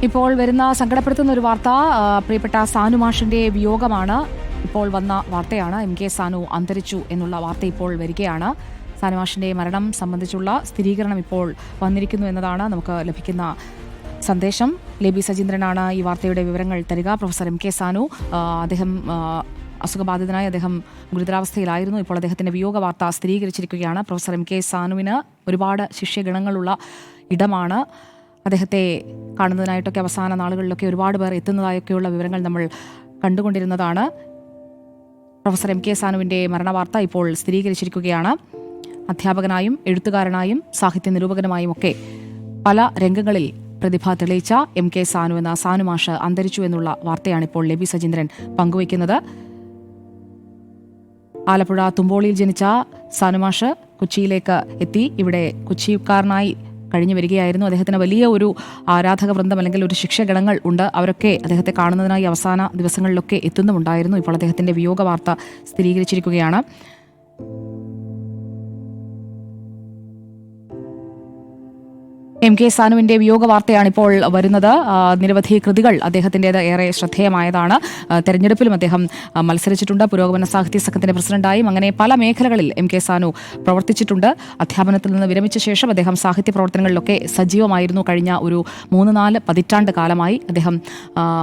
ഇപ്പോൾ വരുന്ന സങ്കടപ്പെടുത്തുന്ന ഒരു വാർത്ത പ്രിയപ്പെട്ട സാനു മാഷിന്റെ വിയോഗമാണ്. ഇപ്പോൾ വന്ന വാർത്തയാണ്. MK സാനു അന്തരിച്ചു എന്നുള്ള വാർത്ത ഇപ്പോൾ വരികയാണ്. സാനു മാഷിന്റെ മരണം സംബന്ധിച്ചുള്ള സ്ഥിരീകരണം ഇപ്പോൾ വന്നിരിക്കുന്നു എന്നതാണ് നമുക്ക് ലഭിക്കുന്ന സന്ദേശം. ലേബി സജീന്ദ്രനാണ് ഈ വാർത്തയുടെ വിവരങ്ങൾ തരിക. പ്രൊഫസർ MK സാനു അദ്ദേഹം അസുഖബാധിതനായി അദ്ദേഹം ഗുരുതരാവസ്ഥയിലായിരുന്നു. ഇപ്പോൾ അദ്ദേഹത്തിന്റെ വിയോഗ വാർത്ത സ്ഥിരീകരിച്ചിരിക്കുകയാണ്. പ്രൊഫസർ MK സാനുവിന് ഒരുപാട് ശിഷ്യഗണങ്ങളുള്ള ഇടമാണ്. അദ്ദേഹത്തെ കാണുന്നതിനായിട്ടൊക്കെ അവസാന നാളുകളിലൊക്കെ ഒരുപാട് പേർ എത്തുന്നതായൊക്കെയുള്ള വിവരങ്ങൾ നമ്മൾ കണ്ടുകൊണ്ടിരുന്നതാണ്. പ്രൊഫസർ MK സാനുവിൻ്റെ മരണവാർത്ത ഇപ്പോൾ സ്ഥിരീകരിച്ചിരിക്കുകയാണ്. അധ്യാപകനായും എഴുത്തുകാരനായും സാഹിത്യ നിരൂപകനുമായും ഒക്കെ പല രംഗങ്ങളിൽ പ്രതിഭ തെളിയിച്ച MK സാനു എന്ന സാനു മാഷ് അന്തരിച്ചു എന്നുള്ള വാർത്തയാണ് ഇപ്പോൾ ലേബി സജീന്ദ്രൻ പങ്കുവയ്ക്കുന്നത്. ആലപ്പുഴ തുമ്പോളിയിൽ ജനിച്ച സാനു മാഷ് കൊച്ചിയിലേക്ക് എത്തി. ഇവിടെ കൊച്ചിക്കാരനായി കഴിഞ്ഞു വരികയായിരുന്നു. അദ്ദേഹത്തിന് വലിയ ഒരു ആരാധക വൃന്ദം അല്ലെങ്കിൽ ഒരു ശിക്ഷഗണങ്ങൾ ഉണ്ട്. അവരൊക്കെ അദ്ദേഹത്തെ കാണുന്നതിനായി അവസാന ദിവസങ്ങളിലൊക്കെ എത്തുന്നുമുണ്ടായിരുന്നു. ഇപ്പോൾ അദ്ദേഹത്തിന്റെ വിയോഗ വാർത്ത സ്ഥിരീകരിച്ചിരിക്കുകയാണ്. MK സാനുവിന്റെ വിയോഗ വാർത്തയാണ് ഇപ്പോൾ വരുന്നത്. നിരവധി കൃതികൾ അദ്ദേഹത്തിൻ്റെത് ഏറെ ശ്രദ്ധേയമായതാണ്. തെരഞ്ഞെടുപ്പിലും അദ്ദേഹം മത്സരിച്ചിട്ടുണ്ട്. പുരോഗമന സാഹിത്യ സംഘത്തിന്റെ പ്രസിഡന്റായും അങ്ങനെ പല മേഖലകളിൽ MK സാനു പ്രവർത്തിച്ചിട്ടുണ്ട്. അധ്യാപനത്തിൽ നിന്ന് വിരമിച്ച ശേഷം അദ്ദേഹം സാഹിത്യ പ്രവർത്തനങ്ങളിലൊക്കെ സജീവമായിരുന്നു. കഴിഞ്ഞ ഒരു 3-4 പതിറ്റാണ്ട് കാലമായി അദ്ദേഹം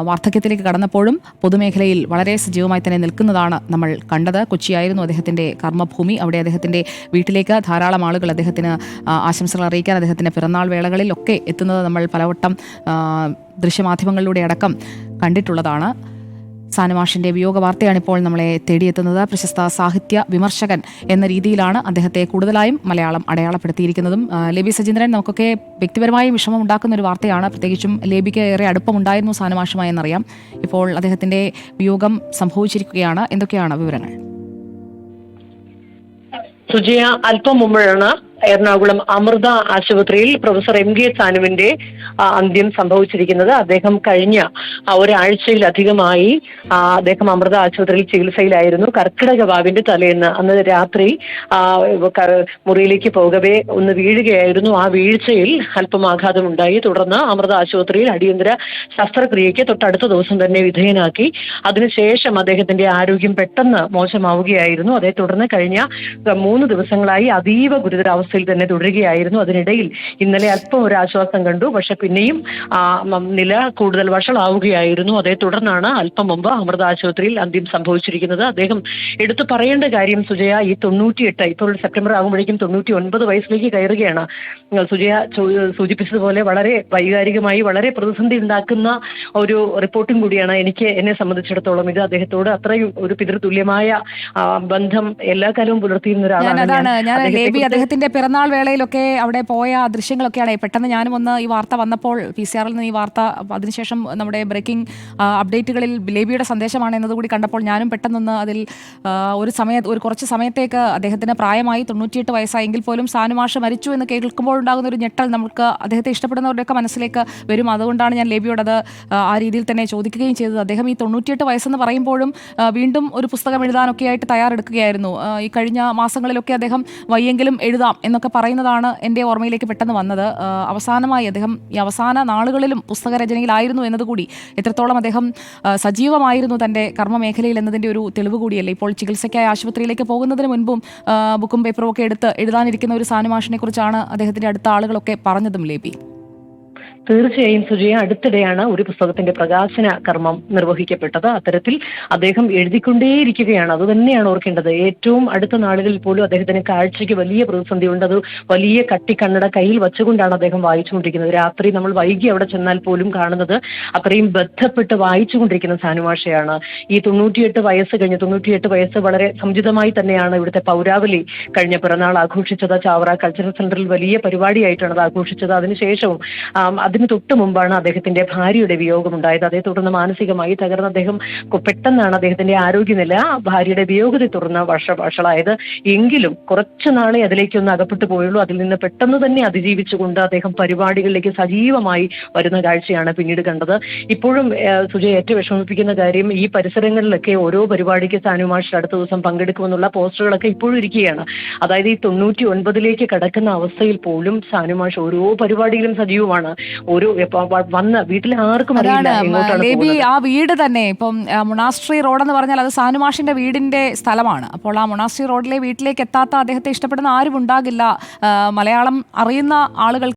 വാർദ്ധക്യത്തിലേക്ക് കടന്നപ്പോഴും പൊതുമേഖലയിൽ വളരെ സജീവമായി തന്നെ നിൽക്കുന്നതാണ് നമ്മൾ കണ്ടത്. കൊച്ചിയായിരുന്നു അദ്ദേഹത്തിന്റെ കർമ്മഭൂമി. അവിടെ അദ്ദേഹത്തിന്റെ വീട്ടിലേക്ക് ധാരാളം ആളുകൾ അദ്ദേഹത്തിന് ആശംസകൾ അറിയിക്കാൻ അദ്ദേഹത്തിന്റെ പിറന്നാൾ വേളകളിലൊക്കെ എത്തുന്നത് നമ്മൾ പലവട്ടം ദൃശ്യമാധ്യമങ്ങളിലൂടെ അടക്കം കണ്ടിട്ടുള്ളതാണ്. സാനു മാഷിന്റെ വിയോഗ വാർത്തയാണ് ഇപ്പോൾ നമ്മളെ തേടിയെത്തുന്നത്. പ്രശസ്ത സാഹിത്യ വിമർശകൻ എന്ന രീതിയിലാണ് അദ്ദേഹത്തെ കൂടുതലായും മലയാളം അടയാളപ്പെടുത്തിയിരിക്കുന്നതും. ലേബി സജീന്ദ്രൻ, നമുക്കൊക്കെ വ്യക്തിപരമായും വിഷമം ഉണ്ടാക്കുന്ന ഒരു വാർത്തയാണ്. പ്രത്യേകിച്ചും ലേബിക്ക് ഏറെ അടുപ്പമുണ്ടായിരുന്നു സാനു മാഷുമായി എന്നറിയാം. ഇപ്പോൾ അദ്ദേഹത്തിന്റെ വിയോഗം സംഭവിച്ചിരിക്കുകയാണ്. എന്തൊക്കെയാണ് വിവരങ്ങൾ? സുജയ, അല്പം മുമ്പാണ് എറണാകുളം അമൃത ആശുപത്രിയിൽ പ്രൊഫസർ MK സാനുവിന്റെ അന്ത്യം സംഭവിച്ചിരിക്കുന്നത്. അദ്ദേഹം കഴിഞ്ഞ ഒരാഴ്ചയിലധികമായി അദ്ദേഹം അമൃത ആശുപത്രിയിൽ ചികിത്സയിലായിരുന്നു. കർക്കിടക വാവിന്റെ തലേന്ന് അന്ന് രാത്രി മുറിയിലേക്ക് പോകവേ ഒന്ന് വീഴുകയായിരുന്നു. ആ വീഴ്ചയിൽ അല്പം ആഘാതമുണ്ടായി. തുടർന്ന് അമൃത ആശുപത്രിയിൽ അടിയന്തര ശസ്ത്രക്രിയയ്ക്ക് തൊട്ടടുത്ത ദിവസം തന്നെ വിധേയനാക്കി. അതിനുശേഷം അദ്ദേഹത്തിന്റെ ആരോഗ്യം പെട്ടെന്ന് മോശമാവുകയായിരുന്നു. അതേ തുടർന്ന് കഴിഞ്ഞ 3 ദിവസങ്ങളായി അതീവ ഗുരുതരാവസ്ഥ തന്നെ തുടരുകയായിരുന്നു. അതിനിടയിൽ ഇന്നലെ അല്പം ഒരു ആശ്വാസം കണ്ടു. പക്ഷെ പിന്നെയും നില കൂടുതൽ വഷളാവുകയായിരുന്നു. അതേ തുടർന്നാണ് അല്പം മുമ്പ് അമൃത ആശുപത്രിയിൽ അന്ത്യം സംഭവിച്ചിരിക്കുന്നത്. അദ്ദേഹം എടുത്തു പറയേണ്ട കാര്യം സുജയ, ഈ 98 ഇപ്പോൾ സെപ്റ്റംബർ ആകുമ്പോഴേക്കും 99 വയസ്സിലേക്ക് കയറുകയാണ്. സുജയ സൂചിപ്പിച്ചതുപോലെ വളരെ വൈകാരികമായി വളരെ പ്രതിസന്ധി ഉണ്ടാക്കുന്ന ഒരു റിപ്പോർട്ടും കൂടിയാണ് എന്നെ സംബന്ധിച്ചിടത്തോളം. ഇത് അദ്ദേഹത്തോട് അത്രയും ഒരു പിതൃതുല്യമായ ബന്ധം എല്ലാ കാലവും പുലർത്തിയിരുന്ന ഒരാളാണ്. അദ്ദേഹത്തിന്റെ പിറന്നാൾ വേളയിലൊക്കെ അവിടെ പോയ ദൃശ്യങ്ങളൊക്കെയാണ്. പെട്ടെന്ന് ഞാനും ഒന്ന് ഈ വാർത്ത വന്നപ്പോൾ PCR നിന്ന് ഈ വാർത്ത, അതിനുശേഷം നമ്മുടെ ബ്രേക്കിംഗ് അപ്ഡേറ്റുകളിൽ ലേബിയുടെ സന്ദേശമാണ് എന്നതുകൂടി കണ്ടപ്പോൾ ഞാനും പെട്ടെന്നൊന്ന് അതിൽ ഒരു കുറച്ച് സമയത്തേക്ക് അദ്ദേഹത്തിന് പ്രായമായി 98 വയസ്സായെങ്കിൽ പോലും സാനു മാഷ് മരിച്ചു എന്ന് കേൾക്കുമ്പോൾ ഉണ്ടാകുന്ന ഒരു ഞെട്ടൽ നമുക്ക് അദ്ദേഹത്തെ ഇഷ്ടപ്പെടുന്നവരുടെയൊക്കെ മനസ്സിലേക്ക് വരും. അതുകൊണ്ടാണ് ഞാൻ ലേബിയോട് അത് ആ രീതിയിൽ തന്നെ ചോദിക്കുകയും ചെയ്തത്. അദ്ദേഹം ഈ 98 വയസ്സെന്ന് പറയുമ്പോഴും വീണ്ടും ഒരു പുസ്തകം എഴുതാനൊക്കെ ആയിട്ട് തയ്യാറെടുക്കുകയായിരുന്നു. ഈ കഴിഞ്ഞ മാസങ്ങളിലൊക്കെ അദ്ദേഹം വയ്യെങ്കിലും എഴുതാം എന്നൊക്കെ പറയുന്നതാണ് എൻ്റെ ഓർമ്മയിലേക്ക് പെട്ടെന്ന് വന്നത്. അവസാനമായി അദ്ദേഹം ഈ അവസാന നാളുകളിലും പുസ്തകരചനയിലായിരുന്നു എന്നതുകൂടി എത്രത്തോളം അദ്ദേഹം സജീവമായിരുന്നു തൻ്റെ കർമ്മമേഖലയിൽ എന്നതിൻ്റെ ഒരു തെളിവ് കൂടിയല്ലേ. ഇപ്പോൾ ചികിത്സയ്ക്കായി ആശുപത്രിയിലേക്ക് പോകുന്നതിന് മുൻപും ബുക്കും പേപ്പറും ഒക്കെ എടുത്ത് എഴുതാനിരിക്കുന്ന ഒരു സാനു മാഷിനെ കുറിച്ചാണ് അദ്ദേഹത്തിൻ്റെ അടുത്ത ആളുകളൊക്കെ പറഞ്ഞതും ലേബി. തീർച്ചയായും സുജയ, അടുത്തിടെയാണ് ഒരു പുസ്തകത്തിന്റെ പ്രകാശന കർമ്മം നിർവഹിക്കപ്പെട്ടത്. അത്തരത്തിൽ അദ്ദേഹം എഴുതിക്കൊണ്ടേയിരിക്കുകയാണ്. അത് തന്നെയാണ് ഓർക്കേണ്ടത്. ഏറ്റവും അടുത്ത നാളുകളിൽ പോലും അദ്ദേഹത്തിന് കാഴ്ചയ്ക്ക് വലിയ പ്രതിസന്ധിയുണ്ട്. അത് വലിയ കണ്ണട കയ്യിൽ വെച്ചുകൊണ്ടാണ് അദ്ദേഹം വായിച്ചുകൊണ്ടിരിക്കുന്നത്. രാത്രി നമ്മൾ വൈകി അവിടെ ചെന്നാൽ പോലും കാണുന്നത് അത്രയും ബന്ധപ്പെട്ട് വായിച്ചുകൊണ്ടിരിക്കുന്ന സാനു മാഷയാണ്. ഈ 98 വയസ്സ് വളരെ സമുചിതമായി തന്നെയാണ് ഇവിടുത്തെ പൗരാവലി കഴിഞ്ഞ പിറന്നാൾ ആഘോഷിച്ചത്. ചാവറ കൾച്ചറൽ സെന്ററിൽ വലിയ പരിപാടിയായിട്ടാണ് അത് ആഘോഷിച്ചത്. അതിനുശേഷവും അതിന് തൊട്ട് മുമ്പാണ് അദ്ദേഹത്തിന്റെ ഭാര്യയുടെ വിയോഗമുണ്ടായത്. അതേ തുടർന്ന് മാനസികമായി തകർന്ന അദ്ദേഹം പെട്ടെന്നാണ് അദ്ദേഹത്തിന്റെ ആരോഗ്യനില ഭാര്യയുടെ വിയോഗത്തെ തുടർന്ന് വഷളായത്. എങ്കിലും കുറച്ചു നാളെ അതിലേക്കൊന്ന് അകപ്പെട്ടു പോയുള്ളൂ. അതിൽ നിന്ന് പെട്ടെന്ന് തന്നെ അതിജീവിച്ചുകൊണ്ട് അദ്ദേഹം പരിപാടികളിലേക്ക് സജീവമായി വരുന്ന കാഴ്ചയാണ് പിന്നീട് കണ്ടത്. ഇപ്പോഴും സുജയ് ഏറ്റവും വിഷമിപ്പിക്കുന്ന കാര്യം, ഈ പരിസരങ്ങളിലൊക്കെ ഓരോ പരിപാടിക്ക് സാനു മാഷ് അടുത്ത ദിവസം പങ്കെടുക്കുമെന്നുള്ള പോസ്റ്ററുകളൊക്കെ ഇപ്പോഴും ഇരിക്കുകയാണ്. അതായത് ഈ 99ലേക്ക് കടക്കുന്ന അവസ്ഥയിൽ പോലും സാനു മാഷ് ഓരോ പരിപാടിയിലും സജീവമാണ്. ഒരു വന്ന വീട്ടിലെ ആർക്കും അറിയില്ല അതാണ് എങ്ങോട്ടാണ് ലേബി, പോകുന്നത്. ആ വീട് തന്നെ ഇപ്പം മൊണാസ്ട്രി റോഡ് എന്ന് പറഞ്ഞാൽ അത് സാനുമാഷിന്റെ വീടിന്റെ സ്ഥലമാണ്. അപ്പോൾ ആ മൊണാസ്ട്രി റോഡിലെ വീട്ടിലേക്ക് എത്താത്ത അദ്ദേഹത്തെ ഇഷ്ടപ്പെടുന്ന ആരും ഉണ്ടാകില്ല. മലയാളം അറിയുന്ന ആളുകൾ